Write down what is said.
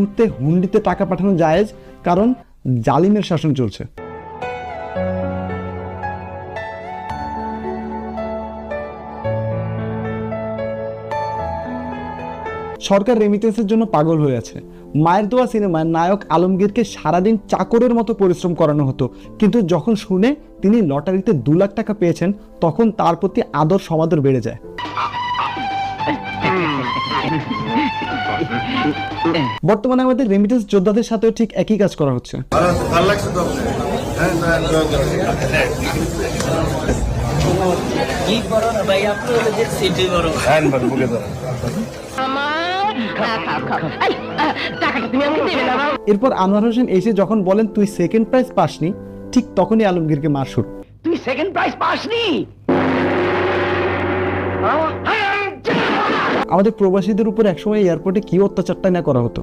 মুহূর্তে হুন্ডিতে টাকা পাঠানো জায়েজ, কারণ জালিমের শাসন চলছে। সরকার রেমিটেন্সের জন্য পাগল হয়ে আছে। মায়ের দোয়া সিনেমায় নায়ক আলমগীরকে সারাদিন চাকরের মতো পরিশ্রম করানো হতো, কিন্তু যখন শুনে তিনি লটারিতে 2 লাখ টাকা পেয়েছেন, তখন তার প্রতি আদর সমাদর বেড়ে যায়। বর্তমানে আমাদের রেমিটেন্স যোদ্ধাদের সাথেও ঠিক একই কাজ করা হচ্ছে। এরপর আনোয়ার হোসেন এসে যখন বলেন তুই সেকেন্ড প্রাইজ পাসনি, ঠিক তখনই আলমগীরকে মার শুরু। তুই সেকেন্ড প্রাইজ পাসনি? আমাদের প্রবাসীদের উপর একসময় এয়ারপোর্টে কি অত্যাচারটা না করা হতো।